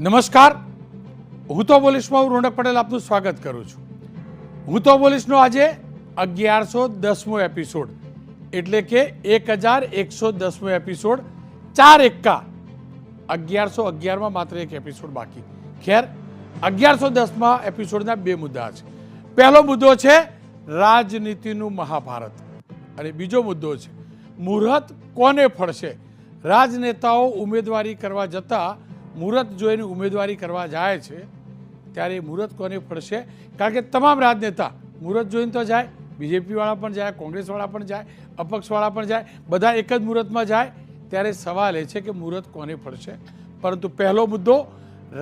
નમસ્કાર, હું તો બોલીશમાં હું રોનક પટેલ આપનું સ્વાગત કરું છું. હું તો બોલીશનો આજે 1110મો એપિસોડ એટલે કે 1110મો એપિસોડ 4 એક્કા 1111માં માત્ર એક એપિસોડ બાકી. ખેર 1110મા એપિસોડના બે મુદ્દા છે. પહેલો મુદ્દો છે રાજનીતિનું મહાભારત અને બીજો મુદ્દો છે મુહૂર્ત કોને ફળશે. રાજનેતાઓ ઉમેદવારી કરવા જતાં મુહૂર્ત જોઈને ઉમેદવારી કરવા જાય છે ત્યારે મુહૂર્ત કોને ફળશે. કારણ કે તમામ રાજનેતા મુહૂર્ત જોઈને તો જાય, બીજેપીવાળા પણ જાય, કોંગ્રેસવાળા પણ જાય, અપક્ષવાળા પણ જાય, બધા એક જ મુહૂર્તમાં જાય. ત્યારે સવાલ એ છે કે મુહૂર્ત કોને ફળશે. પરંતુ પહેલો મુદ્દો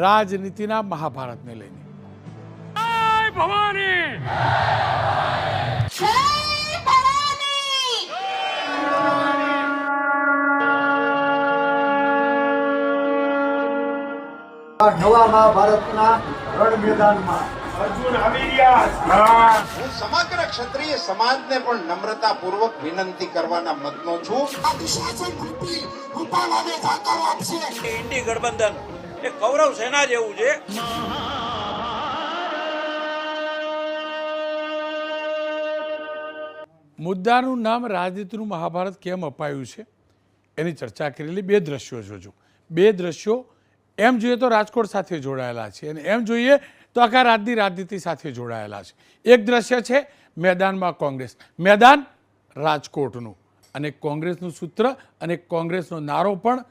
રાજનીતિના મહાભારતને લઈને. નવા મહાભારતના રણ મેદાનમાં અર્જુન આવી રહ્યા. હું સમગ્ર ક્ષત્રિય સમાજને પણ નમ્રતાપૂર્વક વિનંતી કરવાના મતનો છું. ઇન્ડી ગઠબંધન એ કૌરવ સેના જેવું છે. મુદ્દાનું નામ રાજનીતિનું મહાભારત કેમ અપાયું છે એની ચર્ચા કરેલી. બે દ્રશ્યો જોજો. બે દ્રશ્યો એમ જોઈએ તો રાજકોટ સાથે જોડાયેલા છે અને એમ જોઈએ તો આખા રાજની રાજનીતિ સાથે જોડાયેલા છે. એક દ્રશ્ય છે મેદાનમાં કોંગ્રેસ, મેદાન રાજકોટનું, અને કોંગ્રેસનું સૂત્ર અને કોંગ્રેસનો નારો પણ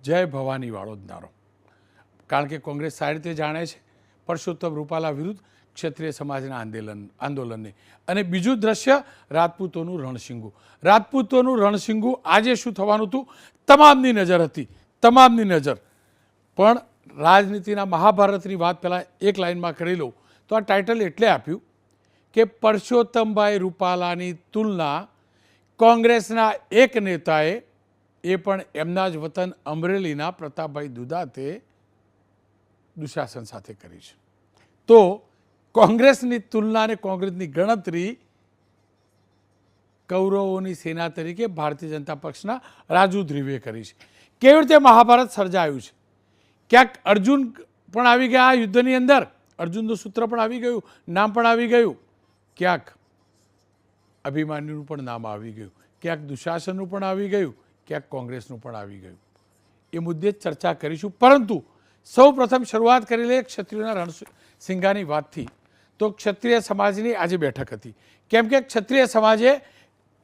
જય ભવાનીવાળો જ નારો. કારણ કે કોંગ્રેસ સારી રીતે જાણે છે પરસોત્તમ રૂપાલા વિરુદ્ધ ક્ષત્રિય સમાજના આંદોલનને. અને બીજું દ્રશ્ય રાજપૂતોનું રણશીંગું. રાજપૂતોનું રણશીંગું આજે શું થવાનું હતું તમામની નજર હતી, તમામની નજર. પણ રાજનીતિના મહાભારતની વાત પહેલાં એક લાઇનમાં કરી લઉં તો આ ટાઇટલ એટલે આપ્યું કે પરસોત્તમભાઈ રૂપાલાની તુલના કોંગ્રેસના એક નેતાએ, એ પણ એમના જ વતન અમરેલીના પ્રતાપભાઈ દુધાતે દુશાસન સાથે કરી છે. તો કોંગ્રેસની તુલના અને કોંગ્રેસની ગણતરી કૌરવોની સેના તરીકે ભારતીય જનતા પક્ષના રાજુ ધ્રુવે કરી છે. કેવી રીતે મહાભારત સર્જાયું છે. ક્યાંક અર્જુન પણ આવી ગયા આ યુદ્ધની અંદર, અર્જુનનું સૂત્ર પણ આવી ગયું, નામ પણ આવી ગયું. ક્યાંક અભિમાન્યુનું પણ નામ આવી ગયું, ક્યાંક દુશાસનનું પણ આવી ગયું, ક્યાંક કોંગ્રેસનું પણ આવી ગયું. એ મુદ્દે ચર્ચા કરીશું. પરંતુ સૌ પ્રથમ શરૂઆત કરી લે ક્ષત્રિયોના રણસિંગાની વાતથી. તો ક્ષત્રિય સમાજની આજે બેઠક હતી. કેમ કે ક્ષત્રિય સમાજે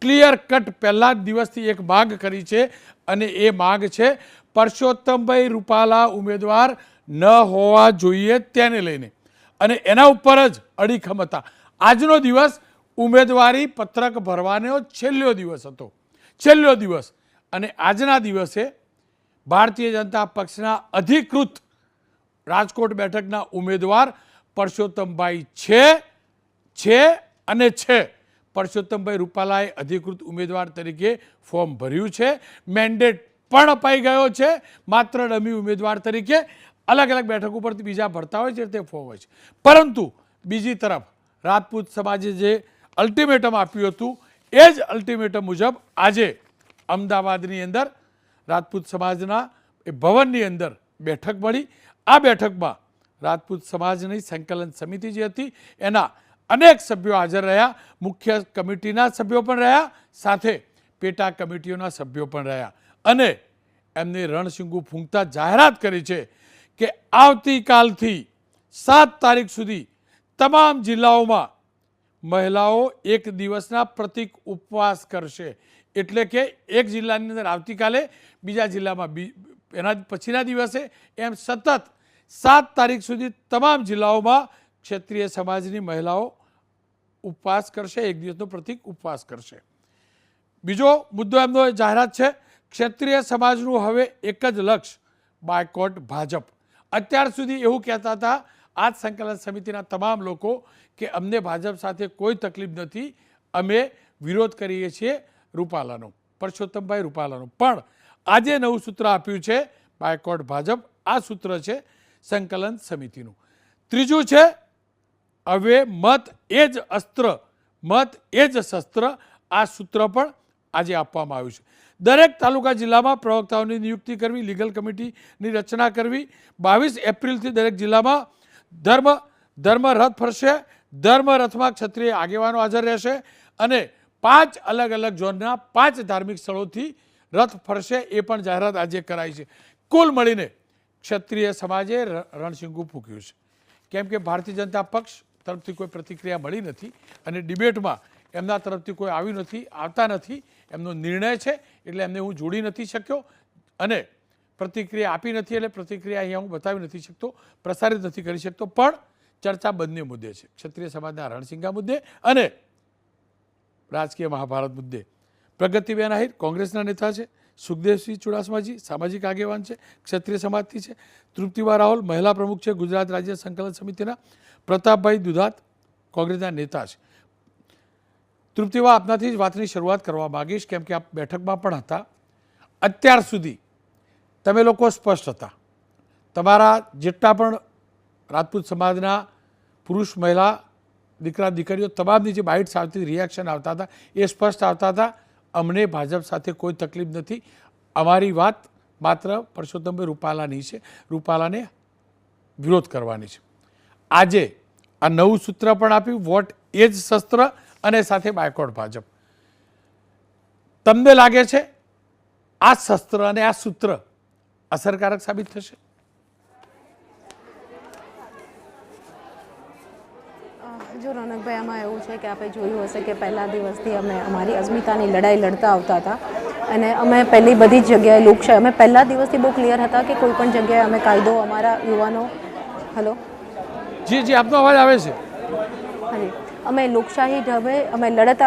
ક્લિયર કટ પહેલા જ દિવસથી એક માંગ કરી છે અને એ માંગ છે પરસોત્તમભાઈ રૂપાલા ઉમેદવાર ન હોવા જોઈએ તેને લઈને. અને એના ઉપર જ અડીખમ હતા. આજનો દિવસ ઉમેદવારી પત્રક ભરવાનો છેલ્લો દિવસ હતો, છેલ્લો દિવસ. અને આજના દિવસે ભારતીય જનતા પક્ષના અધિકૃત રાજકોટ બેઠકના ઉમેદવાર પરસોત્તમભાઈ છે અને છે. પરસોત્તમભાઈ રૂપાલાએ અધિકૃત ઉમેદવાર તરીકે ફોર્મ ભર્યું છે. મેન્ડેટ પણ અપાઈ ગયો છે. માત્ર ડમી ઉમેદવાર તરીકે અલગ અલગ બેઠક ઉપરથી બીજા ભરતા હોય છે તે ફોર્મ હોય છે. પરંતુ બીજી તરફ રાજપૂત સમાજે જે અલ્ટિમેટમ આપ્યું હતું એ જ અલ્ટિમેટમ મુજબ આજે અમદાવાદની અંદર રાજપૂત સમાજના એ ભવનની અંદર બેઠક મળી. આ બેઠકમાં રાજપૂત સમાજની સંકલન સમિતિ જે હતી એના અનેક સભ્યો હાજર રહ્યા. મુખ્ય કમિટીના સભ્યો પણ રહ્યા, સાથે પેટા કમિટીઓના સભ્યો પણ રહ્યા. અને એમને રણશીંગું ફૂંકતા જાહેરાત કરી છે કે આવતીકાલથી 7 તારીખ સુધી તમામ જિલ્લાઓમાં મહિલાઓ એક દિવસના પ્રતિક ઉપવાસ કરશે. એટલે કે એક જિલ્લાની અંદર આવતીકાલે, બીજા જિલ્લામાં એના પછીના દિવસે, એમ સતત 7 તારીખ સુધી તમામ જિલ્લાઓમાં ક્ષત્રિય સમાજની મહિલાઓ ઉપવાસ કરશે, એક દિવસનો પ્રતિક ઉપવાસ કરશે. બીજો મુદ્દો એમનો જાહેરાત છે ક્ષત્રિય સમાજનું હવે એક જ લક્ષ્ય બાયકોટ ભાજપ. અત્યાર સુધી એવું કહેતા હતા આ જ સંકલન સમિતિના તમામ લોકો કે અમને ભાજપ સાથે કોઈ તકલીફ નથી, અમે વિરોધ કરીએ છીએ રૂપાલાનો, પરસોત્તમભાઈ રૂપાલાનો. પણ આજે નવું સૂત્ર આપ્યું છે બાયકોટ ભાજપ. આ સૂત્ર છે સંકલન સમિતિનું. ત્રીજું છે હવે મત એ જ અસ્ત્ર, મત એ જ શસ્ત્ર. આ સૂત્ર પણ આજે આપવામાં આવ્યું છે. દરેક તાલુકા જિલ્લામાં પ્રવક્તાઓની નિયુક્તિ કરવી, લીગલ કમિટીની રચના કરવી. 22 એપ્રિલથી દરેક જિલ્લામાં ધર્મ રથ ફરશે. ધર્મ રથમાં ક્ષત્રિય આગેવાનો હાજર રહેશે અને 5 અલગ અલગ ઝોનના 5 ધાર્મિક સ્થળોથી રથ ફરશે. એ પણ જાહેરાત આજે કરાઈ છે. કુલ મળીને ક્ષત્રિય સમાજે રણશીંગું ફૂંક્યું છે, કેમ કે ભારતીય જનતા પક્ષ તરફથી કોઈ પ્રતિક્રિયા મળી નથી અને ડિબેટમાં એમના તરફથી કોઈ આવતા નથી. એમનો નિર્ણય છે એટલે એમને હું જોડી નથી શક્યો અને પ્રતિક્રિયા આપી નથી, એટલે પ્રતિક્રિયા અહીંયા હું બતાવી નથી શકતો, પ્રસારિત નથી કરી શકતો. પણ ચર્ચા બંને મુદ્દે છે, ક્ષત્રિય સમાજના રણશીંગા મુદ્દે અને રાજકીય મહાભારત મુદ્દે. પ્રગતિબેન આહિર કોંગ્રેસના નેતા છે, સુખદેવસિંહ ચુડાસમાજી સામાજિક આગેવાન છે, ક્ષત્રિય સમાજથી છે, તૃપ્તિબા રાહુલ મહિલા પ્રમુખ છે ગુજરાત રાજ્ય સંકલન સમિતિના, પ્રતાપભાઈ દુધાત કોંગ્રેસના નેતા છે. તૃપ્તિબા, આપનાથી જ વાતની શરૂઆત કરવા માગીશ, કેમ કે આપ બેઠકમાં પણ હતા. અત્યાર સુધી તમે લોકો સ્પષ્ટ હતા. તમારા જેટલા પણ રાજપૂત સમાજના પુરુષ, મહિલા, દીકરા, દીકરીઓ તમામની જે બાઇટ્સ આવતી, રિએક્શન આવતા હતા એ સ્પષ્ટ આવતા હતા. અમને ભાજપ સાથે કોઈ તકલીફ નથી. અમારી વાત માત્ર પરસોત્તમભાઈ રૂપાલાની છે, રૂપાલાને વિરોધ કરવાની છે. આજે આ નવું સૂત્ર પણ આપ્યું, વોટ એ જ શસ્ત્ર અને સાથે બાયકોટ ભાજપ. તમને લાગે છે આ શસ્ત્ર અને આ સૂત્ર અસરકારક સાબિત થશે? જો રોનકભાઈ, આમાં એવું છે કે આપણે જોયું હશે કે પહેલા દિવસથી અમે અમારી અસ્મિતાની લડાઈ લડતા આવતા હતા અને અમે પહેલી બધી જ જગ્યાએ લોકશાહી, અમે પહેલા દિવસથી બહુ ક્લિયર હતા કે કોઈ પણ જગ્યાએ અમે કાયદો અમારા યુવાનો હલો જી જી આપનો અવાજ આવે છે. હાજી, અમે લોકશાહી ઢબે અમે લડત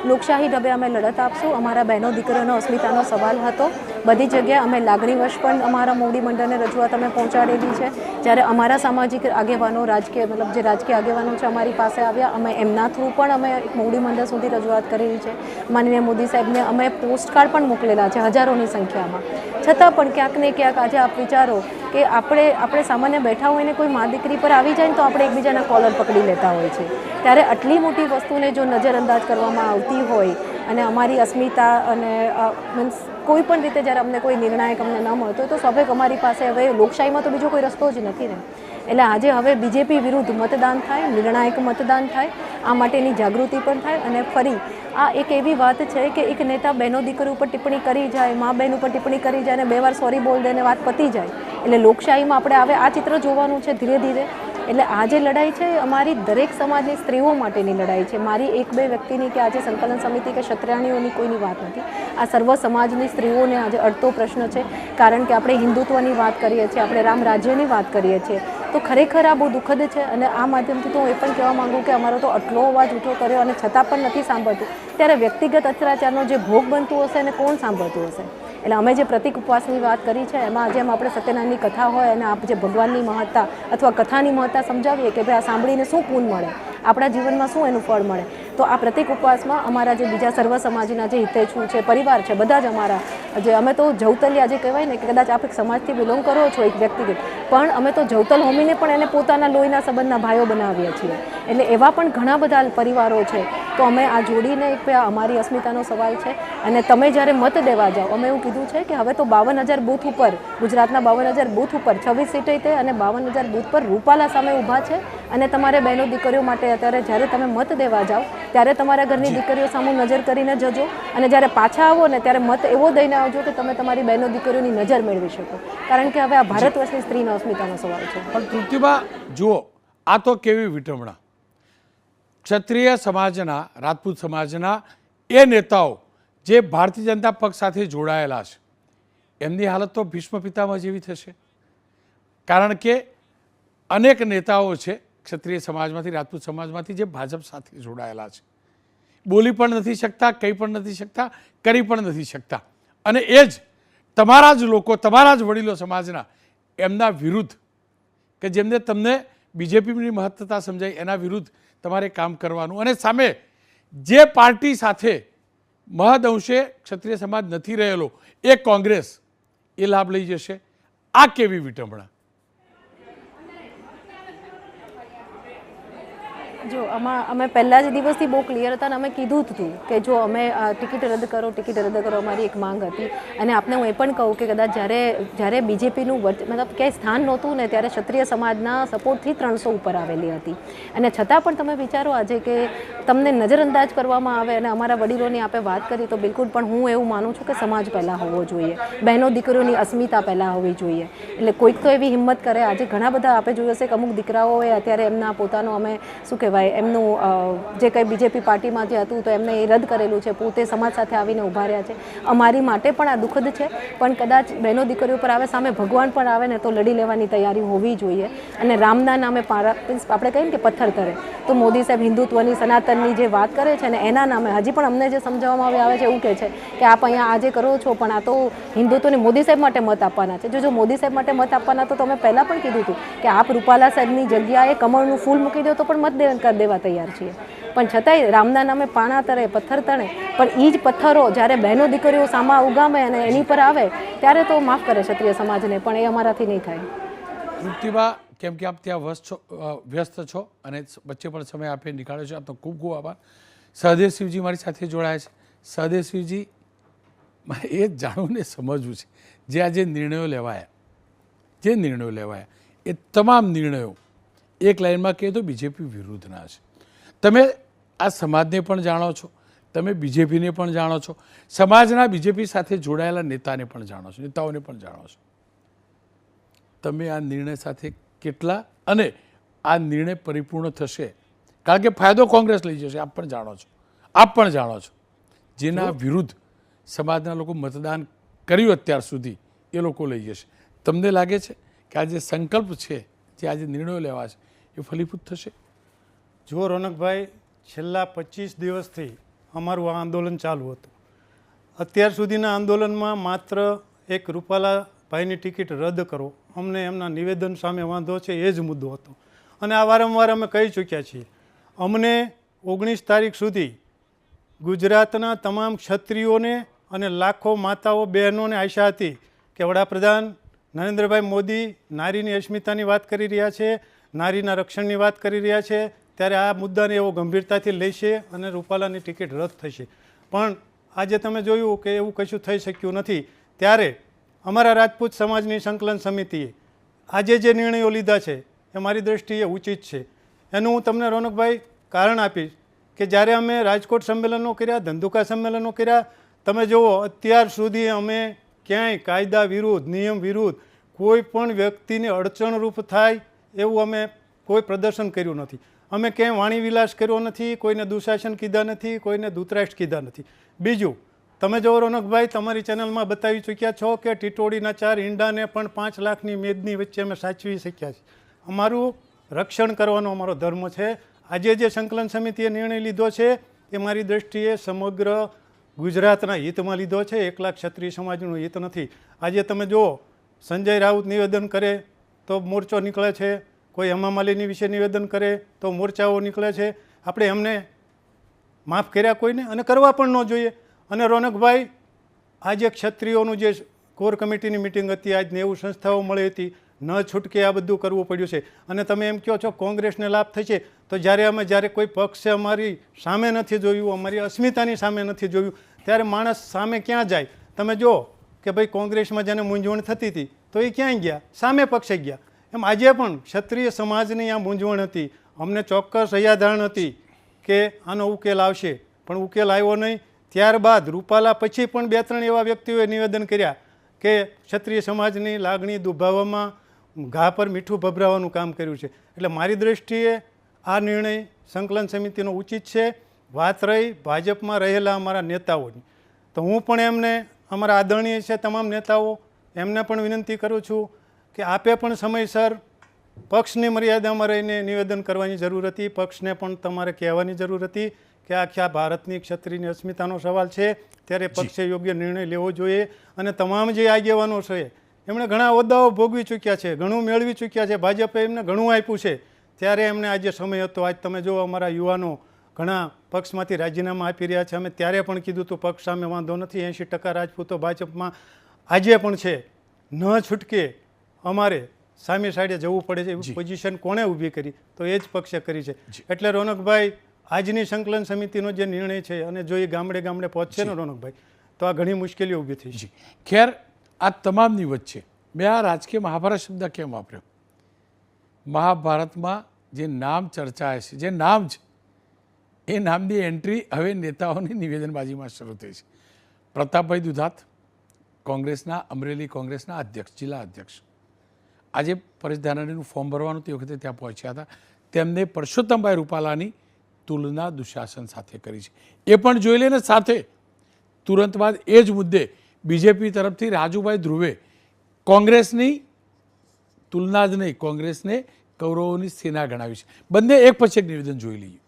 લોકશાહી ઢબે અમે લડત આપશું. અમારા બહેનો દીકરીઓનો અસ્મિતાનો સવાલ હતો. બધી જગ્યાએ અમે લાગણીવશ પણ અમારા મોવડી મંડળને રજૂઆત અમે પહોંચાડેલી છે. જ્યારે અમારા સામાજિક આગેવાનો, રાજકીય જે રાજકીય આગેવાનો છે અમારી પાસે આવ્યા, અમે એમના થ્રુ પણ અમે મોવડી મંડળ સુધી રજૂઆત કરેલી છે. માનનીય મોદી સાહેબને અમે પોસ્ટકાર્ડ પણ મોકલેલા છે હજારોની સંખ્યામાં. છતાં પણ ક્યાંક ને ક્યાંક આજે આપ વિચારો કે આપણે સામાન્ય બેઠા હોય ને કોઈ મા દીકરી પર આવી જાય ને તો આપણે એકબીજાના કોલર પકડી લેતા હોય છે. ત્યારે આટલી મોટી વસ્તુને જો નજરઅંદાજ કરવામાં આવતી હોય અને અમારી અસ્મિતા અને મીન્સ કોઈ પણ રીતે જ્યારે અમને કોઈ નિર્ણાયક અમને ન મળતો હોય તો સ્વાભાવિક અમારી પાસે હવે લોકશાહીમાં તો બીજો કોઈ રસ્તો જ નથી ને. એટલે આજે હવે બીજેપી વિરુદ્ધ મતદાન થાય, નિર્ણાયક મતદાન થાય, આ માટેની જાગૃતિ પણ થાય. અને ફરી આ એક એવી વાત છે કે એક નેતા બહેનો દીકરી ઉપર ટિપ્પણી કરી જાય, મા બહેન ઉપર ટિપ્પણી કરી જાય અને 2 વાર સોરી બોલ દે ને વાત પતી જાય. એટલે લોકશાહીમાં આપણે હવે આ ચિત્ર જોવાનું છે ધીરે ધીરે. એટલે આ જે લડાઈ છે અમારી દરેક સમાજની સ્ત્રીઓ માટેની લડાઈ છે. મારી 1-2 વ્યક્તિની કે આજે સંકલન સમિતિ કે ક્ષત્રિયાણીઓની કોઈની વાત નથી. આ સર્વ સમાજની સ્ત્રીઓને આજે અડતો પ્રશ્ન છે. કારણ કે આપણે હિન્દુત્વની વાત કરીએ છીએ, આપણે રામ રાજ્યની વાત કરીએ છીએ, તો ખરેખર આ બહુ દુઃખદ છે. અને આ માધ્યમથી તો હું એ પણ કહેવા માગું કે અમારો તો આટલો અવાજ ઊંચો કર્યો અને છતાં પણ નથી સાંભળતું. ત્યારે વ્યક્તિગત અત્યાચારનો જે ભોગ બનતું હશે એને કોણ સાંભળતું હશે? એટલે અમે જે પ્રતિક ઉપવાસની વાત કરી છે એમાં જેમ આપણે સત્યનારાયણની કથા હોય અને આપ જે ભગવાનની મહત્તા અથવા કથાની મહત્તા સમજાવીએ કે ભાઈ આ સાંભળીને શું પૂન મળે, આપણા જીવનમાં શું એનું ફળ મળે, તો આ પ્રતિક ઉપવાસમાં અમારા જે બીજા સર્વ સમાજના જે હિતેચ્છુ છે, પરિવાર છે, બધા જ અમારા જે અમે તો જવતલિયા જે કહેવાય ને કે કદાચ આપ એક સમાજથી બિલોંગ કરો છો એક વ્યક્તિગત, પણ અમે તો જવતલ હોમીને પણ એને પોતાના લોહીના સંબંધના ભાઈઓ બનાવીએ છીએ. એટલે એવા પણ ઘણા બધા પરિવારો છે. તો અમે આ જોડીને એક અમારી અસ્મિતાનો સવાલ છે. અને તમે જ્યારે મત દેવા જાઓ, અમે એવું કીધું છે કે હવે તો 52,000 બૂથ ઉપર, ગુજરાતના 52,000 બૂથ ઉપર 26 સીટે તે અને 52,000 બૂથ પર રૂપાલા સામે ઊભા છે. અને તમારે બહેનો દીકરીઓ માટે અત્યારે જ્યારે તમે મત દેવા જાઓ ત્યારે તમારા ઘરની દીકરીઓ સામે નજર કરીને જજો. અને જ્યારે પાછા આવો ને ત્યારે મત એવો દઈને આવજો કે તમે તમારી બહેનો દીકરીઓની નજર મેળવી શકો. કારણ કે હવે આ ભારત વર્ષની સ્ત્રીનો અસ્મિતાનો સવાલ છે. પણ તૃપ્તિબા જુઓ, આ તો કેવી વિટંબણા. ક્ષત્રિય સમાજના, રાજપૂત સમાજના એ નેતાઓ જે ભારતીય જનતા પક્ષ સાથે જોડાયેલા છે એમની હાલત તો ભીષ્મ પિતામહ જેવી થશે. કારણ કે અનેક નેતાઓ છે ક્ષત્રિય સમાજમાંથી, રાજપૂત સમાજમાંથી જે ભાજપ સાથે જોડાયેલા છે. બોલી પણ નથી શકતા, કહી પણ નથી શકતા, કરી પણ નથી શકતા. અને એ જ તમારા જ લોકો, તમારા જ વડીલો સમાજના એમના વિરુદ્ધ કે જેમને તમને બીજેપીની મહત્તા સમજાય એના વિરુદ્ધ તમારે કામ કરવાનું. અને સામે જે પાર્ટી સાથે મહદઅંશે ક્ષત્રિય સમાજ નથી રહેલો એ કોંગ્રેસ એ લાભ લઈ જશે. આ કેવી વિટંબણા. જો અમે પહેલા જ દિવસથી બહુ ક્લિયર હતા અને અમે કીધું જ હતું કે જો અમે ટિકિટ રદ કરો અમારી એક માંગ હતી. અને આપને હું એ પણ કહું કે કદાચ જ્યારે બીજેપીનું મતલબ ક્યાંય સ્થાન નહોતું ને ત્યારે ક્ષત્રિય સમાજના સપોર્ટથી 300 ઉપર આવેલી હતી. અને છતાં પણ તમે વિચારો આજે કે તમને નજરઅંદાજ કરવામાં આવે. અને અમારા વડીલોની આપે વાત કરી તો બિલકુલ પણ હું એવું માનું છું કે સમાજ પહેલાં હોવો જોઈએ, બહેનો દીકરીઓની અસ્મિતા પહેલાં હોવી જોઈએ. એટલે કોઈક તો એવી હિંમત કરે. આજે ઘણા બધા આપે જોયું હશે કે અમુક દીકરાઓએ અત્યારે એમના પોતાનો અમે શું કહેવાય એમનું જે કંઈ બીજેપી પાર્ટીમાં જે હતું તો એમને એ રદ કરેલું છે, પોતે સમાજ સાથે આવીને ઊભા રહ્યા છે. અમારી માટે પણ આ દુઃખદ છે, પણ કદાચ બહેનો દીકરીઓ પર આવે, સામે ભગવાન પણ આવે ને તો લડી લેવાની તૈયારી હોવી જોઈએ. અને રામના નામે આપણે કહીએ ને કે પથ્થર તરે, તો મોદી સાહેબ હિન્દુત્વની સનાતનની જે વાત કરે છે ને એના નામે હજી પણ અમને જે સમજાવવામાં આવે છે એવું કહે છે કે આપ અહીંયા આજે કરો છો પણ આ તો હિન્દુત્વને મોદી સાહેબ માટે મત આપવાના છે. જો મોદી સાહેબ માટે મત આપવાના તો અમે પહેલાં પણ કીધું હતું કે આપ રૂપાલા સાહેબની જગ્યાએ કમળનું ફૂલ મૂકી દો તો પણ મત કરી દેવા તૈયાર છીએ. પણ છતાંય રામના નામે પાણા તરે, પથ્થર તણે, પણ એ જ પથ્થરો જ્યારે બહેનો દીકરીઓ સામા ઉગામે અને એની પર આવે ત્યારે તો માફ કરે ક્ષત્રિય સમાજને, પણ એ અમારાથી નહીં થાય. તૃપ્તિબા, કેમ કે આપ ત્યાં વ્યસ્ત છો અને વચ્ચે પણ સમય આપે નીકાળ્યો છે, આપનો ખૂબ ખૂબ આભાર. સહદેવ શિવજી મારી સાથે જોડાયા છે. સહદેવ શિવજી, મારે એ જ જાણવું ને સમજવું છે, જે આજે નિર્ણયો લેવાયા એ તમામ નિર્ણયો એક લાઇનમાં કહીએ તો બીજેપી વિરુદ્ધના છે. તમે આ સમાજને પણ જાણો છો, તમે બીજેપીને પણ જાણો છો, સમાજના બીજેપી સાથે જોડાયેલા નેતાઓને પણ જાણો છો. તમે આ નિર્ણય સાથે કેટલા અને આ નિર્ણય પરિપૂર્ણ થશે, કારણ કે ફાયદો કોંગ્રેસ લઈ જશે, આપ પણ જાણો છો. જેના વિરુદ્ધ સમાજના લોકો મતદાન કર્યું અત્યાર સુધી એ લોકો લઈ જશે. તમને લાગે છે કે આ જે સંકલ્પ છે, જે આજે નિર્ણયો લેવા છે, એ ફલીભૂત થશે? જો રોનકભાઈ, છેલ્લા 25 દિવસથી અમારું આ આંદોલન ચાલુ હતું. અત્યાર સુધીના આંદોલનમાં માત્ર એક રૂપાલાભાઈની ટિકિટ રદ કરો, અમને એમના નિવેદન સામે વાંધો છે, એ જ મુદ્દો હતો. અને આ વારંવાર અમે કહી ચૂક્યા છીએ. અમને 19 તારીખ સુધી ગુજરાતના તમામ ક્ષત્રિયોને અને લાખો માતાઓ બહેનોને આશા હતી કે વડાપ્રધાન નરેન્દ્રભાઈ મોદી નારીની અસ્મિતાની વાત કરી રહ્યા છે, નારીના રક્ષણની વાત કરી રહ્યા છે, ત્યારે આ મુદ્દાને એવો ગંભીરતાથી લેશે અને રૂપાલાની ટિકિટ રદ થશે. પણ આજે તમે જોયું કે એવું કશું થઈ શક્યું નથી. ત્યારે અમારા રાજપૂત સમાજની સંકલન સમિતિએ આજે જે નિર્ણયો લીધા છે એ મારી દૃષ્ટિએ ઉચિત છે. એનું હું તમને રોનકભાઈ કારણ આપીશ કે જ્યારે અમે રાજકોટ સંમેલનો કર્યા, ધંધુકા સંમેલનો કર્યા, તમે જુઓ અત્યાર સુધી અમે ક્યાંય કાયદા વિરુદ્ધ, નિયમ વિરુદ્ધ કોઈ પણ વ્યક્તિને અડચણરૂપ થાય એવું અમે કોઈ પ્રદર્શન કર્યું નથી. અમે ક્યાંય વાણીવિલાસ કર્યો નથી, કોઈને દુશાસન કીધા નથી, કોઈને દૂતરાષ્ટ્ર કીધા નથી. બીજું, તમે જો રોનકભાઈ તમારી ચેનલમાં બતાવી ચૂક્યા છો કે ટીટોડીના 4 ઈંડાને પણ 5 લાખની મેદની વચ્ચે અમે સાચવી શક્યા છીએ. અમારું રક્ષણ કરવાનો અમારો ધર્મ છે. આજે જે સંકલન સમિતિએ નિર્ણય લીધો છે એ મારી દૃષ્ટિએ સમગ્ર ગુજરાતના હિતમાં લીધો છે, એકલા ક્ષત્રિય સમાજનું હિત નથી. આજે તમે જુઓ, સંજય રાઉત નિવેદન કરે તો મોરચો નીકળે છે, કોઈ હેમા માલિની વિશે નિવેદન કરે તો મોરચાઓ નીકળે છે. આપણે એમને માફ કર્યા કોઈને, અને કરવા પણ ન જોઈએ. અને રોનકભાઈ, આજે ક્ષત્રિયોનું જે કોર કમિટીની મિટિંગ હતી, આજ 90 સંસ્થાઓ મળી હતી, ન છૂટકે આ બધું કરવું પડ્યું છે. અને તમે એમ કહો છો કોંગ્રેસને લાભ થશે, તો જ્યારે કોઈ પક્ષે અમારી સામે નથી જોયું, અમારી અસ્મિતાની સામે નથી જોયું, ત્યારે માણસ સામે ક્યાં જાય? તમે જુઓ કે ભાઈ કોંગ્રેસમાં જેને મૂંઝવણ થતી હતી તો એ ક્યાંય ગયા? સામે પક્ષે ગયા. એમ આજે પણ ક્ષત્રિય સમાજની આ મૂંઝવણ હતી. અમને ચોક્કસ હૈયાધારણ હતી કે આનો ઉકેલ આવશે, પણ ઉકેલ આવ્યો નહીં. ત્યારબાદ રૂપાલા પછી પણ 2-3 એવા વ્યક્તિઓએ નિવેદન કર્યા કે ક્ષત્રિય સમાજની લાગણી દુભાવવામાં, ઘા પર મીઠું ભભરાવાનું કામ કર્યું છે. એટલે મારી દૃષ્ટિએ આ નિર્ણય સંકલન સમિતિનો ઉચિત છે. વાત રહી ભાજપમાં રહેલા અમારા નેતાઓની, તો હું પણ એમને, અમારા આદરણીય છે તમામ નેતાઓ, એમને પણ વિનંતી કરું છું કે આપે પણ સમયસર પક્ષની મર્યાદામાં રહીને નિવેદન કરવાની જરૂર હતી. પક્ષને પણ તમારે કહેવાની જરૂર હતી કે આખા ભારતની ક્ષત્રિયની અસ્મિતાનો સવાલ છે, ત્યારે પક્ષે યોગ્ય નિર્ણય લેવો જોઈએ. અને તમામ જે આગેવાનો છે એમણે ઘણા હોદ્દાઓ ભોગવી ચૂક્યા છે, ઘણું મેળવી ચૂક્યા છે, ભાજપે એમને ઘણું આપ્યું છે, ત્યારે એમને આજે સમય હતો. આજ તમે જો અમારા યુવાનો ઘણા પક્ષમાંથી રાજીનામા આપી રહ્યા છે. અમે ત્યારે પણ કીધું હતું પક્ષ સામે વાંધો નથી, 80% રાજપૂતો ભાજપમાં આજે પણ છે. ન છૂટકે અમારે સામે સાઈડે જવું પડે છે એવી પોઝિશન કોણે ઊભી કરી? તો એ જ પક્ષે કરી છે. એટલે રોનકભાઈ, આજની સંકલન સમિતિનો જે નિર્ણય છે અને જો એ ગામડે ગામડે પહોંચશે ને રોનકભાઈ, તો આ ઘણી મુશ્કેલીઓ ઊભી થઈ છે. ખેર, આ તમામની વચ્ચે મેં આ રાજકીય મહાભારત શબ્દ કેમ વાપર્યો? મહાભારતમાં જે નામ ચર્ચાય છે, જે નામ છે, એ નામની એન્ટ્રી હવે નેતાઓની નિવેદનબાજીમાં શરૂ થઈ છે. પ્રતાપભાઈ દુધાત, કોંગ્રેસના, અમરેલી કોંગ્રેસના અધ્યક્ષ, જિલ્લા અધ્યક્ષ, આજે પરેશ ધાનાણીનું ફોર્મ ભરવાનું તે વખતે ત્યાં પહોંચ્યા હતા. તેમને પરસોત્તમભાઈ રૂપાલાની તુલના દુશાસન સાથે કરી છે. એ પણ જોઈ લે ને સાથે તુરંત બાદ એ જ મુદ્દે બીજેપી તરફથી રાજુભાઈ ધ્રુવે કોંગ્રેસની તુલના જ નહીં, કોંગ્રેસને કૌરવોની સેના ગણાવી છે. બંને એક પછી એક નિવેદન જોઈ લઈએ.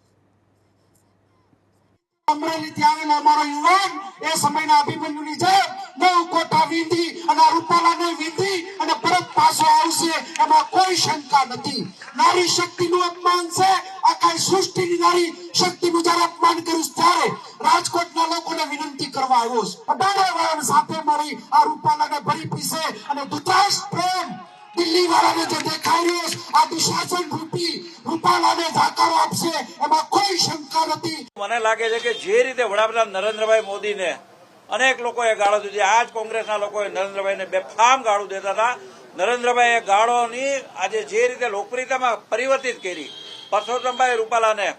અમરેલીથી આવેલો અમારો યુવાન એ સમયના અભિમન્યુની જેમ 9 કોઠા વીંધી અને રૂપાલાને વીંધી અને પરત પાછો આવશે, એમાં કોઈ શંકા નથી. નારી શક્તિનું અપમાન છે. આખા સૃષ્ટિની નારી શક્તિનું જ્યારે અપમાન કર્યું ત્યારે રાજકોટના લોકોને વિનંતી કરવા આવ્યો છું, અડાડે વાળાને સાથે મળી આ રૂપાલાને ભરી પીશે અને દુતાશ પ્રેમ દિલ્હી વાળાને જે દેખાઈ રહ્યો છે, આ દુશાસન રૂપી રૂપાલાને ધાકારો આપશે, એમાં કોઈ શંકા નથી. મને લાગે છે કે જે રીતે વડાપ્રધાન નરેન્દ્રભાઈ મોદીને અનેક લોકોએ ગાળો દીધી, આ જ કોંગ્રેસના લોકોએ નરેન્દ્રભાઈને બેફામ ગાળો દેતા હતા. નરેન્દ્રભાઈએ ગાળોની આજે જે રીતે લોકપ્રિયતામાં પરિવર્તિત કરી, પરસોત્તમભાઈ રૂપાલાને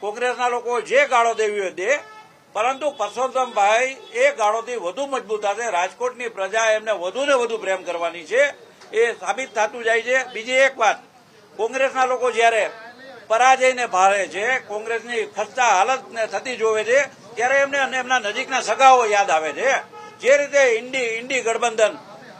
કોંગ્રેસના લોકો જે ગાળો દેવી હોય દે, પરંતુ પરસોત્તમભાઈ એ ગાળોથી વધુ મજબૂત થશે. રાજકોટની પ્રજા એમને વધુ ને વધુ પ્રેમ કરવાની છે, એ સાબિત થતું જાય છે. બીજી એક વાત, કોંગ્રેસના લોકો જ્યારે પરાજયને ભારે છે, કોંગ્રેસની ખસ્તા હાલતને થતી જોવે છે, ત્યારે એમને અને એમના નજીકના સગાઓ યાદ આવે છે. જે રીતે ઇન્ડી ગઠબંધન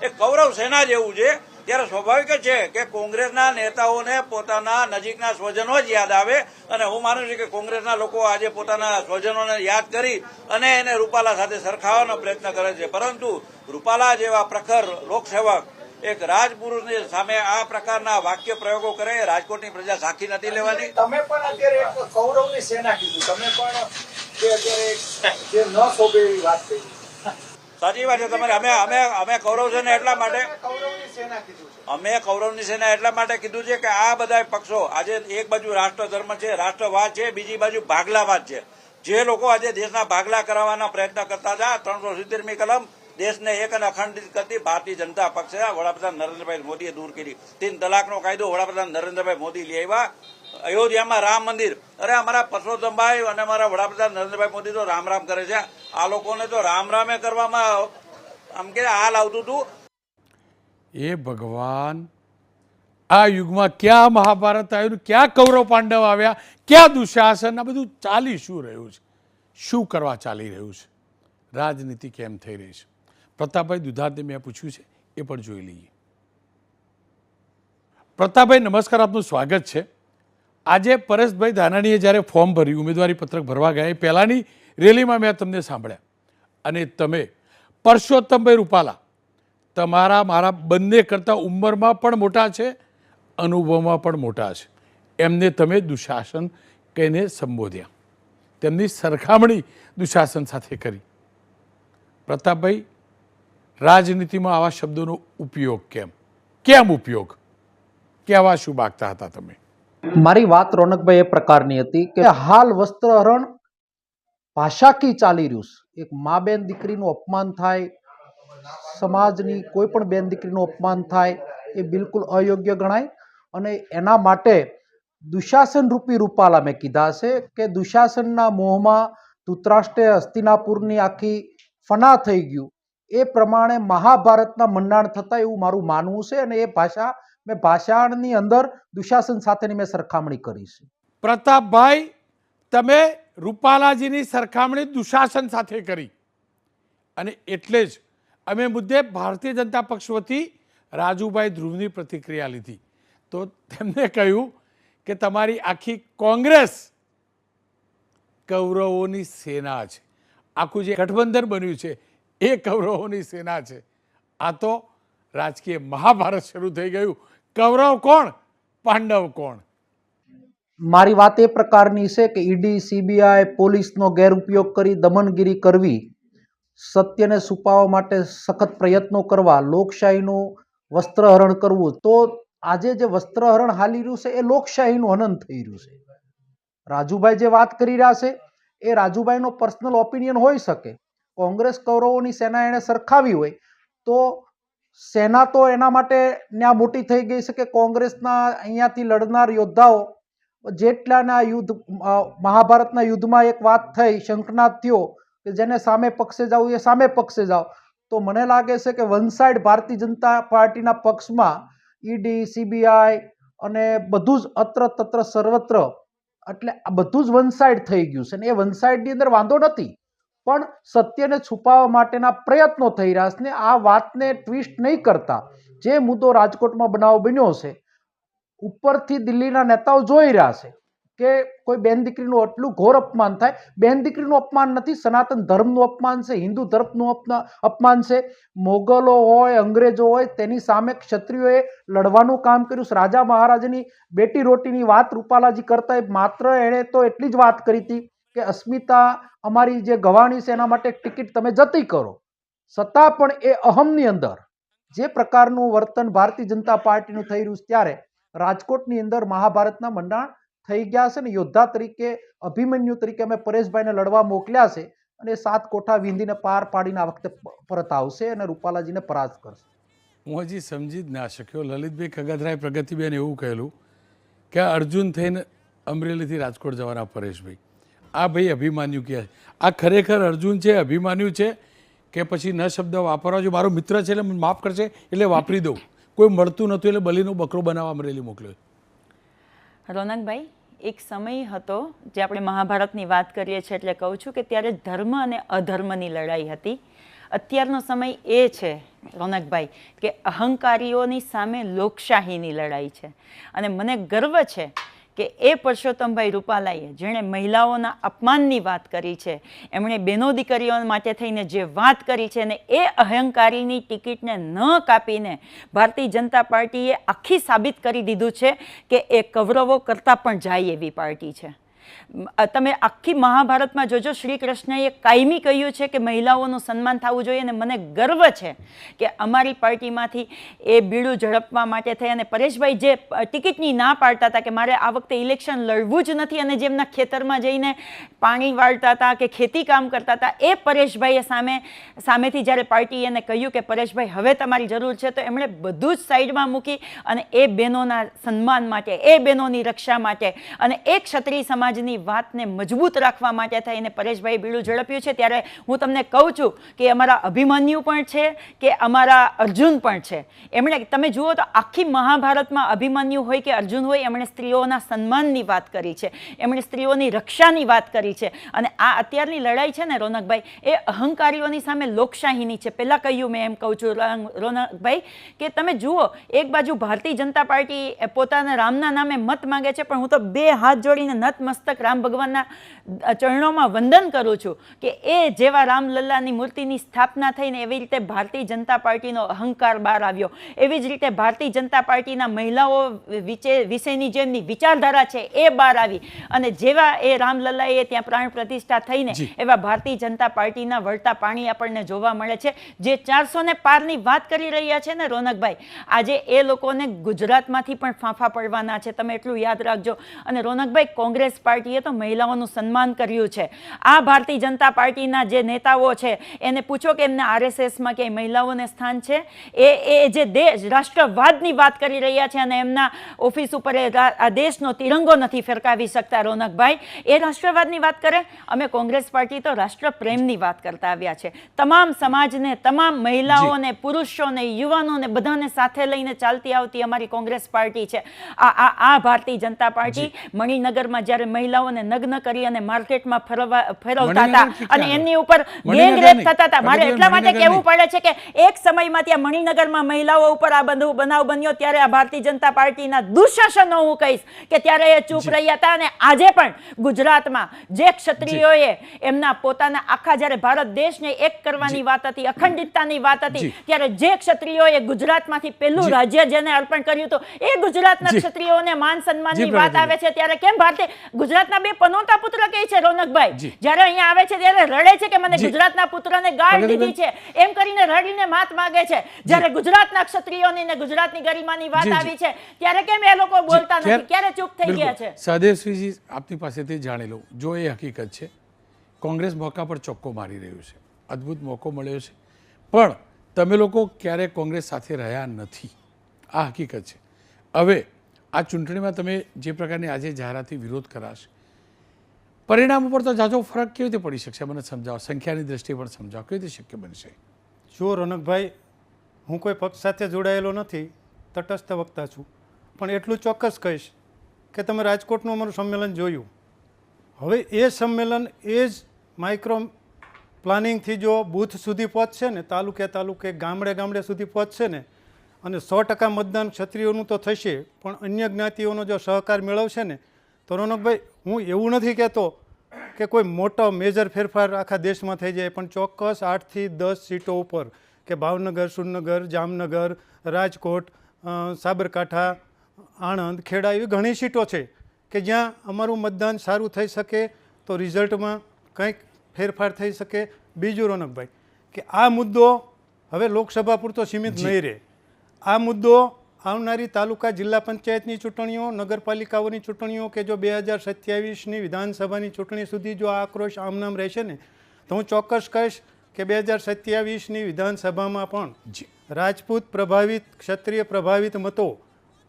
એ કૌરવ સેના જેવું છે, ત્યારે સ્વાભાવિક જ છે કે કોંગ્રેસના નેતાઓને પોતાના નજીકના સ્વજનો જ યાદ આવે. અને હું માનું છું કે કોંગ્રેસના લોકો આજે પોતાના સ્વજનોને યાદ કરી અને એને રૂપાલા સાથે સરખાવવાનો પ્રયત્ન કરે છે. પરંતુ રૂપાલા જેવા પ્રખર લોકસેવક એક રાજપુરુષની સામે આ પ્રકારના વાક્ય પ્રયોગો કરે, રાજકોટની પ્રજા સાખી નથી લેવાની. તમે પણ અત્યારે એક કૌરવની સેના કીધું, તમે પણ જે અત્યારે જે ન શોભે એવી વાત કરી. સાચી વાત છે તમારી. અમે કૌરવ સેના એટલા માટે કૌરવની સેના કીધું છે. અમે કૌરવની સેના એટલા માટે કીધું છે કે આ બધા પક્ષો આજે એક બાજુ રાષ્ટ્ર ધર્મ છે, રાષ્ટ્રવાદ છે, બીજી બાજુ ભાગલાવાદ છે. જે લોકો આજે દેશના ભાગલા કરાવવાના પ્રયત્ન કરતા હતા, 370મી કલમ દેશને એક અને અખંડિત કરતી ભારતીય જનતા પક્ષે વડાપ્રધાન નરેન્દ્રભાઈ મોદીએ દૂર કરી. 3 તલાકનો કાયદો વડાપ્રધાન નરેન્દ્રભાઈ મોદી લઈ આવ્યા. અયોધ્યામાં રામ મંદિર, અરે અમારા પરસોત્તમભાઈ અને અમારા વડાપ્રધાન નરેન્દ્રભાઈ મોદી તો રામ રામ કરે છે. આ લોકોને તો રામ રામે કરવામાં આમ કે હાલ આવતું હતું. એ ભગવાન, આ યુગમાં ક્યાં મહાભારત આવ્યું, ક્યાં કૌરવ પાંડવ આવ્યા, ક્યાં દુશાસન, આ બધું ચાલી શું રહ્યું છે, શું કરવા ચાલી રહ્યું છે, રાજનીતિ કેમ થઈ રહી છે? પ્રતાપભાઈ દુધાતને મેં પૂછ્યું છે, એ પણ જોઈ લઈએ. પ્રતાપભાઈ, નમસ્કાર, આપનું સ્વાગત છે. આજે પરેશભાઈ ધાનાણીએ જ્યારે ફોર્મ ભર્યું, ઉમેદવારી પત્રક ભરવા ગયા, એ પહેલાંની રેલીમાં મેં તમને સાંભળ્યા અને તમે પરસોત્તમભાઈ રૂપાલા, તમારા મારા બંને કરતાં ઉંમરમાં પણ મોટા છે, અનુભવમાં પણ મોટા છે, એમને તમે દુશાસન કહીને સંબોધ્યા, તેમની સરખામણી દુશાસન સાથે કરી. પ્રતાપભાઈ, રાજનીતિમાં આવા શબ્દોનો ઉપયોગ કેમ ઉપયોગ, કહેવા શું માગતા હતા તમે? મારી વાત રોનકભાઈ એ પ્રકારની હતી કે હાલ વસ્ત્રહરણ ભાષાકી ચાલી રહ્યું છે. એક મા બેન દીકરીનું અપમાન થાય, સમાજની કોઈ પણ બેન દીકરીનું અપમાન થાય, એ બિલકુલ અયોગ્ય ગણાય. અને એના માટે દુશાસન રૂપી રૂપાલા મેં કીધા છે કે દુશાસનના મોહમાં ધૃતરાષ્ટ્રે હસ્તિનાપુરની આખી ફના થઈ ગયું. એ પ્રમાણે મહાભારતના મંડાણ થતા એવું મારું માનવું છે. અને એ ભાષાની અંદર દુશાસન સાથેની મેં સરખામણી કરી છે. પ્રતાપભાઈ, તમે રૂપાલાજીની સરખામણી દુશાસન સાથે કરી અને એટલે જ અમે મુદ્દે ભારતીય જનતા પક્ષ વતી રાજુભાઈ ધ્રુવની પ્રતિક્રિયા લીધી. તો તેમને કહ્યું કે તમારી આખી કોંગ્રેસ કૌરવોની સેના છે, આખું જે ગઠબંધન બન્યું છે એ કૌરવોની સેના છે. આ તો રાજકીય મહાભારત શરૂ થઈ ગયું. કૌરવ કોણ, પાંડવ કોણ? મારી વાત એ પ્રકારની છે કે ઈડી, સીબીઆઈ, પોલીસનો ગેરઉપયોગ કરી દમનગીરી કરવી, સત્યને છુપાવવા માટે સખત પ્રયત્નો કરવા, લોકશાહીનું વસ્ત્રહરણ કરવું, તો આજે જે વસ્ત્રહરણ હાલી રહ્યું છે એ લોકશાહીનું હનન થઈ રહ્યું છે. રાજુભાઈ જે વાત કરી રહ્યા છે એ રાજુભાઈનો પર્સનલ ઓપિનિયન હોઈ શકે. કોંગ્રેસ કૌરવોની સેના એણે સરખાવી હોય તો સેના તો એના માટે ત્યાં મોટી થઈ ગઈ છે કે કોંગ્રેસના અહીંયાથી લડનાર યોદ્ધાઓ જેટલાના યુદ્ધ મહાભારતના યુદ્ધમાં એક વાત થઈ, શંખનાદ થયો કે જેને સામે પક્ષે જવું એ સામે પક્ષે જાઓ. તો મને લાગે છે કે વન સાઇડ ભારતીય જનતા પાર્ટીના પક્ષમાં ઈડી, CBI અને બધું જ અત્ર તત્ર સર્વત્ર, એટલે આ બધું જ વન સાઇડ થઈ ગયું છે. ને એ વન સાઇડની અંદર વાંધો નથી, પણ સત્યને છુપાવવા માટેના પ્રયત્નો થઈ રહ્યા છે. ને આ વાતને ટ્વિસ્ટ નહીં કરતા, જે મુદ્દો રાજકોટમાં બનાવ બન્યો છે, ઉપરથી દિલ્હીના નેતાઓ જોઈ રહ્યા છે કે કોઈ બેન દીકરીનું આટલું ઘોર અપમાન થાય. બેન દીકરીનું અપમાન નથી, સનાતન ધર્મનું અપમાન છે, હિન્દુ ધર્મનું અપમાન છે. મોગલો હોય, અંગ્રેજો હોય, તેની સામે ક્ષત્રિયોએ લડવાનું કામ કર્યું. રાજા મહારાજાની બેટી રોટીની વાત રૂપાલાજી કરતા માત્ર એણે તો એટલી જ વાત કરી હતી કે અસ્મિતા અમારી જે ગવાણી છે એના માટે ટિકિટ તમે જતી કરો. છતાં પણ એ અહમની અંદર જે પ્રકારનું વર્તન ભારતીય જનતા પાર્ટીનું થઈ રહ્યું છે, ત્યારે રાજકોટની અંદર મહાભારતના મંડાણ થઈ ગયા છે. ને યોદ્ધા તરીકે, અભિમન્યુ તરીકે અમે પરેશભાઈને લડવા મોકલ્યા છે અને 7 કોઠા વીંધીને પાર પાડીને આ વખતે પરત આવશે અને રૂપાલાજીને પરાસ્ત કરશે. હું હજી સમજી જ ના શક્યો. લલિતભાઈ ખગતરાય, પ્રગતિબેન એવું કહેલું કે અર્જુન થઈને અમરેલીથી રાજકોટ જવાના પરેશભાઈ. આ ભાઈ અભિમાન્યુ કહે છે. આ ખરેખર અર્જુન છે, અભિમાન્યુ છે કે પછી ન શબ્દ વાપરવા જો મારો મિત્ર છે એટલે મને માફ કરશે એટલે વાપરી દઉં. કોઈ મળતું નહોતું એટલે બલીનો બકરો બનાવવા અમરેલી મોકલ્યો. રોનકભાઈ, એક સમય હતો જે આપણે મહાભારતની વાત કરીએ છીએ એટલે કહું છું કે ત્યારે ધર્મ અને અધર્મની લડાઈ હતી. અત્યારનો સમય એ છે રોનકભાઈ કે અહંકારીઓની સામે લોકશાહીની લડાઈ છે. અને મને ગર્વ છે કે એ પરસોત્તમભાઈ રૂપાલાએ જેણે મહિલાઓના અપમાનની વાત કરી છે, એમણે બહેનો દીકરીઓ માટે થઈને જે વાત કરી છે, ને એ અહંકારીની ટિકિટને ન કાપીને ભારતીય જનતા પાર્ટીએ આખી સાબિત કરી દીધું છે કે એ કૌરવો કરતાં પણ જાય એવી પાર્ટી છે. તમે આખી મહાભારતમાં જોજો, શ્રી કૃષ્ણએ કાયમી કહ્યું છે કે મહિલાઓનું સન્માન થવું જોઈએ. અને મને ગર્વ છે કે અમારી પાર્ટીમાંથી એ બીડું ઝડપવા માટે થઈ અને પરેશભાઈ જે ટિકિટની ના પાડતા હતા કે મારે આ વખતે ઇલેક્શન લડવું જ નથી, અને જેમના ખેતરમાં જઈને પાણી વાળતા હતા કે ખેતી કામ કરતા હતા, એ પરેશભાઈએ સામેથી જ્યારે પાર્ટીએ એને કહ્યું કે પરેશભાઈ હવે તમારી જરૂર છે, તો એમણે બધું જ સાઈડમાં મૂકી અને એ બહેનોના સન્માન માટે, એ બહેનોની રક્ષા માટે અને એક ક્ષત્રિય સમાજની વાતને મજબૂત રાખવા માટે થઈને પરેશભાઈ બીડું ઝડપ્યું છે. ત્યારે હું તમને કહું છું કે અમારા અભિમન્યુ પણ છે કે અમારા અર્જુન પણ છે. એમણે, તમે જુઓ તો આખી મહાભારતમાં અભિમન્યુ હોય કે અર્જુન હોય, એમણે સ્ત્રીઓના સન્માનની વાત કરી છે, એમણે સ્ત્રીઓની રક્ષાની વાત કરી છે. અને આ અત્યારની લડાઈ છે ને રોનકભાઈ, એ અહંકારીઓની સામે લોકશાહીની છે. પહેલાં કહ્યું, મેં એમ કહું છું રોનકભાઈ કે તમે જુઓ, એક બાજુ ભારતીય જનતા પાર્ટી પોતાના રામના નામે મત માંગે છે, પણ હું તો 2 હાથ જોડીને નતમસ્તક રામ ભગવાનના ચરણોમાં વંદન કરું છું કે એ જેવા રામલલ્લાની મૂર્તિની સ્થાપના થઈને એવી રીતે ભારતીય જનતા પાર્ટીનો અહંકાર બહાર આવ્યો. એવી જ રીતે ભારતીય જનતા પાર્ટીના મહિલાઓ વિશેની જેમની વિચારધારા છે એ બહાર આવી. અને જેવા એ રામલલ્લાએ ત્યાં પ્રાણ પ્રતિષ્ઠા થઈને એવા ભારતીય જનતા પાર્ટીના વળતા પાણી આપણને જોવા મળે છે. જે 400 ને પારની વાત કરી રહ્યા છે ને રોનકભાઈ, આજે એ લોકોને ગુજરાતમાંથી પણ ફાંફા પડવાના છે, તમે એટલું યાદ રાખજો. અને રોનકભાઈ, કોંગ્રેસ પાર્ટીએ તો મહિલાઓનું સન્માન કર્યું છે. આ ભારતીય જનતા પાર્ટીના જે નેતાઓ છે એને પૂછો કે એમને RSSમાં ક્યાંય મહિલાઓને સ્થાન છે? એ જે રાષ્ટ્રવાદની વાત કરી રહ્યા છે અને એમના ઓફિસ ઉપર આ દેશનો તિરંગો નથી ફરકાવી શકતા રોનકભાઈ, એ રાષ્ટ્રવાદની વાત કરે. અમે કોંગ્રેસ પાર્ટી તો રાષ્ટ્રપ્રેમની વાત કરતા આવ્યા છે. તમામ સમાજને, તમામ મહિલાઓને, પુરુષોને, યુવાનોને બધાને સાથે લઈને ચાલતી આવતી અમારી કોંગ્રેસ પાર્ટી છે. આ ભારતીય જનતા પાર્ટી મણિનગરમાં જ્યારે મહિલાઓને નગ્ન કરી અને માર્કેટમાં ફેરવતા હતા અને એમની ઉપર ગેંગ રેપ થતા હતા. મારે એટલા માટે કહેવું પડે છે કે એક સમયમાં ત્યાં મણિનગરમાં મહિલાઓ ઉપર આ બનાવ બન્યો ત્યારે આ ભારતીય જનતા પાર્ટીના દુશાસનો હું કહીશ કે ત્યારે એ ચૂપ રહ્યા હતા. અને આજે પણ ગુજરાતમાં જે ક્ષત્રિયોએ એમના પોતાના આખા, જ્યારે ભારત દેશને એક કરવાની વાત હતી, અખંડિતતાની વાત હતી, ત્યારે જે ક્ષત્રિયોએ ગુજરાતમાંથી પહેલું રાજ્ય જેને અર્પણ કર્યું હતું, એ ગુજરાતના ક્ષત્રિયોને માન સન્માનની વાત આવે છે ત્યારે કેમ ભારતીય ગુજરાતના બે પનોતા પુત્ર કહે છે રોનકભાઈ, જી. જ્યારે અહીંયા આવે છે ત્યારે રડે છે કે મને જી. ગુજરાતના પુત્રને ગાળ પ્રગતિબેન. દીધી છે, એમ કરીને રડીને માત માંગે છે. જ્યારે ગુજરાતના ક્ષત્રિયોની ને ગુજરાતની ગરિમાની વાત જી, જી. આવી છે ત્યારે કેમ એ લોકો બોલતા ખેર, નથી, ક્યારે ચૂપ થઈ ગયા છે? સહદેવસિંહજી, આપની પાસેથી જાણી લઉં, જો એ હકીકત છે કોંગ્રેસ મોકા પર ચોક્કો મારી રહ્યું છે, અદ્ભુત મોકો મળ્યો છે, પણ તમે લોકો ક્યારે કોંગ્રેસ સાથે રહ્યા નથી, આ હકીકત છે. હવે આ ચૂંટણીમાં તમે જે પ્રકારની આજે જાહેરાતથી વિરોધ કરાશે, પરિણામ ઉપર તો જાજો ફરક કેવી રીતે પડી શકશે? મને સમજાવો, સંખ્યાની દ્રષ્ટિએ પણ સમજાવો, કેવી રીતે શક્ય બનશે? જો રોનકભાઈ, હું કોઈ પક્ષ સાથે જોડાયેલો નથી, તટસ્થ વક્તા છું, પણ એટલું ચોક્કસ કહીશ કે તમે રાજકોટનું અમારું સંમેલન જોયું. હવે એ સંમેલન એ જ માઇક્રો પ્લાનિંગથી જો બૂથ સુધી પહોંચશે ને, તાલુકે ગામડે ગામડે સુધી પહોંચશે ને, અને 100% મતદાન ક્ષત્રિયોનું તો થશે, પણ અન્ય જ્ઞાતિઓનો જો સહકાર મેળવશે ને, તો રોનકભાઈ, હું એવું નથી કહેતો કે કોઈ મોટો મેજર ફેરફાર આખા દેશમાં થઈ જાય, પણ ચોક્કસ 8 થી 10 સીટો ઉપર, કે ભાવનગર, સુરનગર, જામનગર, રાજકોટ, સાબરકાંઠા, આણંદ, ખેડા, એવી ઘણી સીટો છે કે જ્યાં અમારું મતદાન સારું થઈ શકે, તો રિઝલ્ટમાં કંઈક ફેરફાર થઈ શકે. બીજું રોનકભાઈ, કે આ મુદ્દો હવે લોકસભા પૂરતો સીમિત નહીં રહે. આ મુદ્દો આવનારી તાલુકા જિલ્લા પંચાયતની ચૂંટણીઓ, નગરપાલિકાઓની ચૂંટણીઓ, કે જો 2027ની વિધાનસભાની ચૂંટણી સુધી જો આ આક્રોશ આમનામ રહેશે ને, તો હું ચોક્કસ કહીશ કે 2027ની વિધાનસભામાં પણ રાજપૂત પ્રભાવિત, ક્ષત્રિય પ્રભાવિત મતો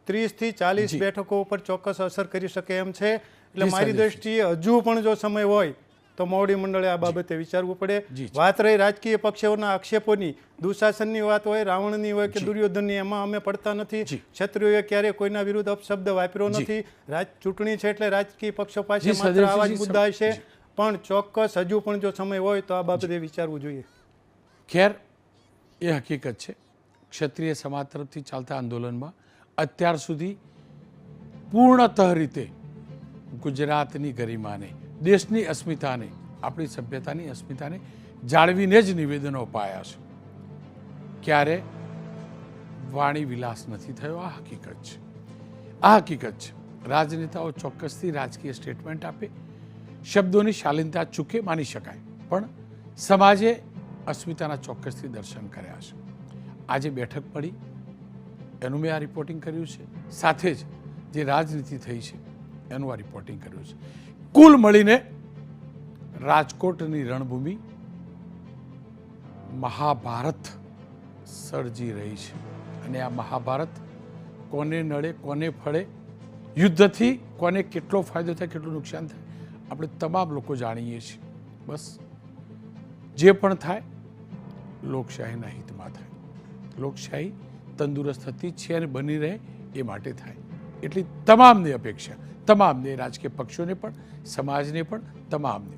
30 થી 40 બેઠકો ઉપર ચોક્કસ અસર કરી શકે એમ છે. એટલે મારી દ્રષ્ટિએ હજુ પણ જો સમય હોય તો મોવડી મંડળે આ બાબતે વિચારવું પડે. વાત રહી રાજકીય પક્ષોના આક્ષેપોની, દુશાસનની વાત હોય, રાવણની હોય કે દુર્યોધનની, એમાં અમે પડતા નથી. ક્ષત્રિયોએ ક્યારે કોઈના વિરુદ્ધ અપશબ્દ વાપર્યો નથી. ચૂંટણી છે એટલે રાજકીય પક્ષો પાસે માત્ર આવા જ મુદ્દા છે, પણ ચોક્કસ હજુ પણ જો સમય હોય તો આ બાબતે વિચારવું જોઈએ. ખેર, એ હકીકત છે ક્ષત્રિય સમાજ તરફથી ચાલતા આંદોલનમાં અત્યાર સુધી પૂર્ણતઃ રીતે ગુજરાતની ગરિમાને, દેશની અસ્મિતાને, આપણી સભ્યતાની અસ્મિતાને જાળવીને જ નિવેદનો અપાયા છે. ક્યારે વાણી વિલાસ નથી થયો, આ હકીકત છે. આ હકીકત છે. રાજનેતાઓ ચોક્કસથી રાજકીય સ્ટેટમેન્ટ આપે, શબ્દોની શાલીનતા ચૂકે, માની શકાય, પણ સમાજે અસ્મિતાના ચોક્કસથી દર્શન કર્યા છે. આજે બેઠક પડી એનું મેં આ રિપોર્ટિંગ કર્યું છે, સાથે જ જે રાજનીતિ થઈ છે એનું આ રિપોર્ટિંગ કર્યું છે. કુલ મળીને રાજકોટની રણભૂમિ મહાભારત સર્જી રહી છે, અને આ મહાભારત કોને નડે, કોને ફળે, યુદ્ધથી કોને કેટલો ફાયદો થાય, કેટલું નુકસાન થાય, આપણે તમામ લોકો જાણીએ છીએ. બસ જે પણ થાય લોકશાહીના હિતમાં થાય. લોકશાહી તંદુરસ્ત થતી છે અને બની રહે એ માટે થાય, એટલી તમામની અપેક્ષા, તમામને, રાજકીય પક્ષોને પણ, સમાજને પણ, તમામને.